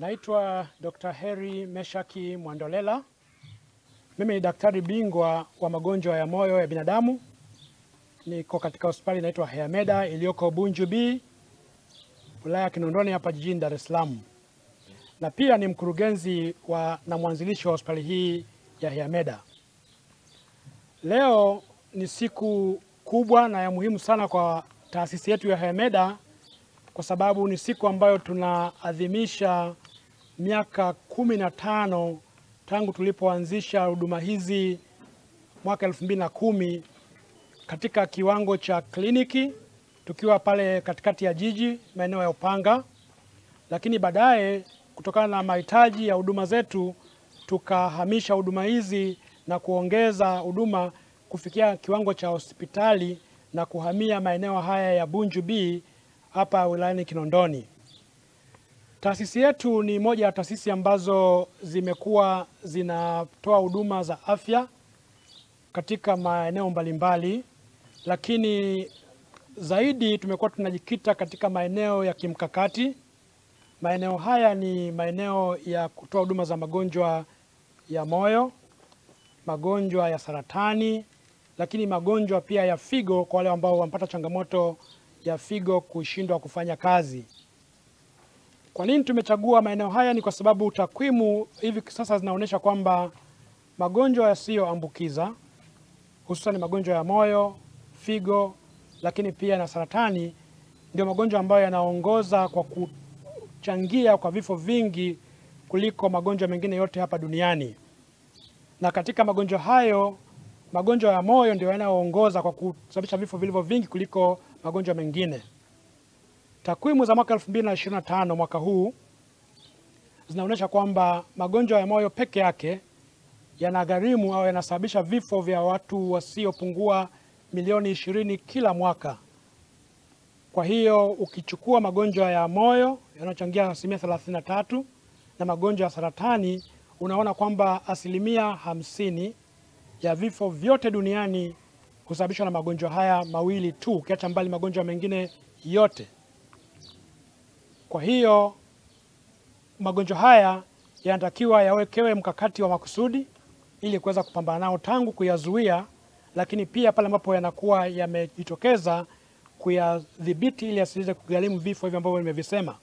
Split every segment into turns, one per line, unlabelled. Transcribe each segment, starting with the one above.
Naitwa Dr. Heri Meshaki Mwandolela. Mimi ni daktari bingwa wa magonjwa ya moyo ya binadamu. Niko katika hospitali inaitwa Hayameda iliyoko Bunju B, wilaya ya Kinondoni hapa jijini Dar es Salaam. Na pia ni mkurugenzi na mwanzilishi wa hospitali hii ya Hayameda. Leo ni siku kubwa na ya muhimu sana kwa taasisi yetu ya Hayameda, kwa sababu ni siku ambayo tunaadhimisha miaka 15 tangu tulipoanzisha huduma hizi mwaka 2010 katika kiwango cha kliniki, tukiwa pale katikati ya jiji maeneo ya Upanga. Lakini baadaye kutokana na mahitaji ya huduma zetu tukahamisha huduma hizi na kuongeza huduma kufikia kiwango cha hospitali na kuhamia maeneo haya ya Bunju B hapa wilayani Kinondoni. Taasisi yetu ni moja ya taasisi ambazo zimekuwa zinatoa huduma za afya katika maeneo mbalimbali, lakini zaidi tumekuwa tunajikita katika maeneo ya kimkakati. Maeneo haya ni maeneo ya kutoa huduma za magonjwa ya moyo, magonjwa ya saratani, lakini magonjwa pia ya figo kwa wale ambao wanapata changamoto ya figo kushindwa kufanya kazi. Kwa nini tumechagua maeneo haya? Ni kwa sababu takwimu hivi sasa zinaonyesha kwamba magonjwa yasiyoambukiza, hususan magonjwa ya moyo, figo, lakini pia na saratani, ndio magonjwa ambayo yanaongoza kwa kuchangia kwa vifo vingi kuliko magonjwa mengine yote hapa duniani. Na katika magonjwa hayo, magonjwa ya moyo ndio yanayoongoza kwa kusababisha vifo vilivyo vingi kuliko magonjwa mengine. Takwimu za mwaka 2025 mwaka huu zinaonyesha kwamba magonjwa ya moyo peke yake yanagharimu au yanasababisha vifo vya watu wasiopungua milioni 20 kila mwaka. Kwa hiyo ukichukua magonjwa ya moyo yanachangia 33% na magonjwa ya saratani, unaona kwamba 50% ya vifo vyote duniani husababishwa na magonjwa haya mawili tu, ukiacha mbali magonjwa mengine yote. Kwa hiyo magonjwa haya yanatakiwa yawekewe mkakati wa makusudi ili kuweza kupambana nao tangu kuyazuia, lakini pia pale ambapo yanakuwa yamejitokeza kuyadhibiti ili yasiweze kugharimu vifo hivi ambavyo nimevisema.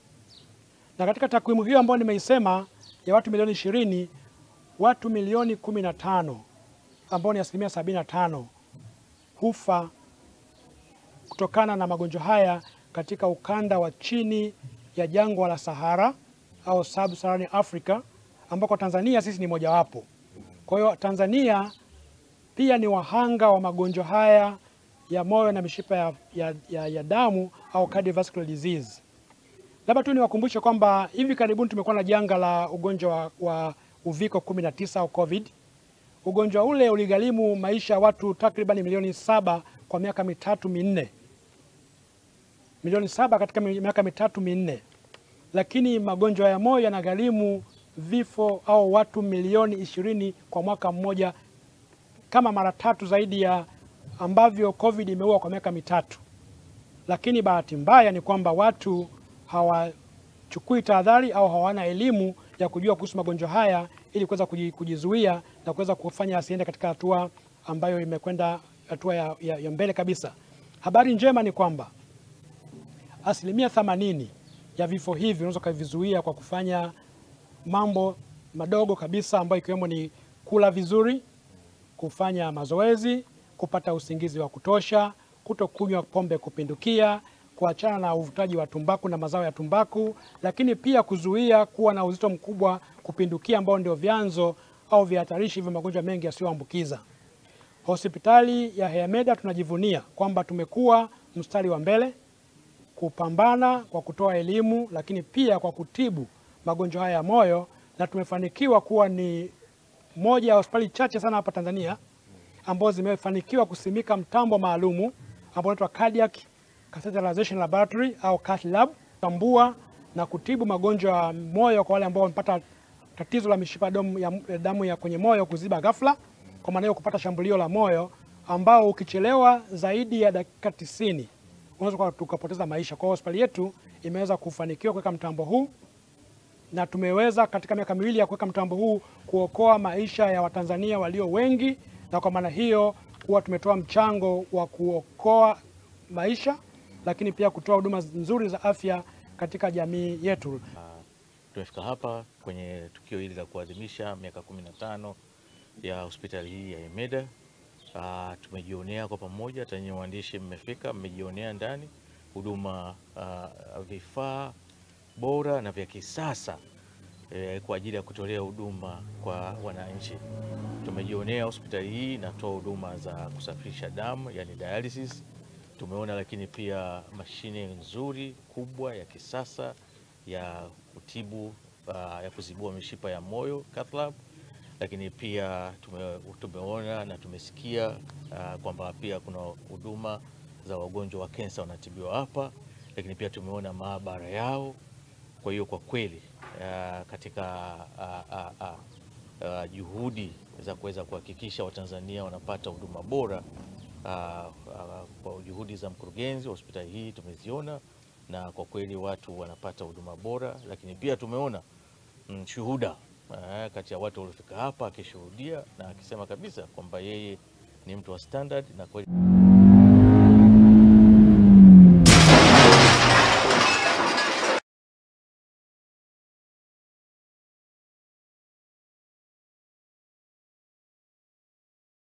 Na katika takwimu hiyo ambayo nimeisema ya watu milioni 20, watu milioni 15 ambao ni 75% hufa kutokana na magonjwa haya katika ukanda wa chini ya jangwa la Sahara au Sub-Saharan Africa, ambako Tanzania sisi ni mojawapo. Kwa hiyo Tanzania pia ni wahanga wa magonjwa haya ya moyo na mishipa ya damu au cardiovascular disease. Labda tu niwakumbushe kwamba hivi karibuni tumekuwa na janga la ugonjwa wa uviko 19 au COVID. Ugonjwa ule uligharimu maisha ya watu takriban milioni 7 kwa miaka 3-4. Milioni 7 katika miaka 3-4. Lakini magonjwa ya moyo yanagharimu vifo au watu milioni 20 kwa mwaka mmoja, kama mara 3 zaidi ya ambavyo COVID imeua kwa miaka 3. Lakini bahati mbaya ni kwamba watu hawachukui tahadhari au hawana elimu ya kujua kuhusu magonjwa haya ili kuweza kujizuia na kuweza kufanya asiende katika hatua ambayo imekwenda hatua ya mbele kabisa. Habari njema ni kwamba 80% ya vifo hivi unaweza kuvizuia kwa kufanya mambo madogo kabisa, ambayo ikiwemo ni kula vizuri, kufanya mazoezi, kupata usingizi wa kutosha, kutokunywa pombe kupindukia, kuachana na uvutaji wa tumbaku na mazao ya tumbaku, lakini pia kuzuia kuwa na uzito mkubwa kupindukia, ambao ndio vyanzo au vihatarishi vya magonjwa mengi yasiyoambukiza. Hospitali ya Hayameda tunajivunia kwamba tumekuwa mstari wa mbele kupambana kwa kutoa elimu, lakini pia kwa kutibu magonjwa haya ya moyo, na tumefanikiwa kuwa ni moja ya hospitali chache sana hapa Tanzania ambazo zimefanikiwa kusimika mtambo maalumu ambao unaitwa Cardiac Catheterization Laboratory au Cath Lab, kutambua na kutibu magonjwa ya moyo kwa wale ambao wamepata tatizo la mishipa damu ya kwenye moyo kuziba ghafla, kwa maana hiyo kupata shambulio la moyo ambao ukichelewa zaidi ya dakika 90 unaweza tukapoteza maisha. Kwa hospitali yetu imeweza kufanikiwa kuweka mtambo huu na tumeweza katika miaka miwili ya kuweka mtambo huu kuokoa maisha ya Watanzania walio wengi, na kwa maana hiyo kuwa tumetoa mchango wa kuokoa maisha, lakini pia kutoa huduma nzuri za afya katika jamii yetu.
Tumefika hapa kwenye tukio hili la kuadhimisha miaka 15 ya hospitali hii ya Hemeda. Tumejionea kwa pamoja, tanyi waandishi mmefika, mmejionea ndani huduma, vifaa bora na vya kisasa kwa ajili ya kutolea huduma kwa wananchi. Tumejionea hospitali hii inatoa huduma za kusafirisha damu, yani dialysis. Tumeona lakini pia mashine nzuri kubwa ya kisasa ya kutibu, ya kuzibua mishipa ya moyo, cath lab. Lakini pia tumeona na tumesikia kwamba pia kuna huduma za wagonjwa wa kansa wanatibiwa hapa, lakini pia tumeona maabara yao. Kwa hiyo kwa kweli katika juhudi za kuweza kuhakikisha Watanzania wanapata huduma bora, kwa juhudi za mkurugenzi wa hospitali hii tumeziona, na kwa kweli watu wanapata huduma bora. Lakini pia tumeona shuhuda kati ya watu waliofika hapa akishuhudia na akisema kabisa kwamba yeye ni mtu wa standard na kweli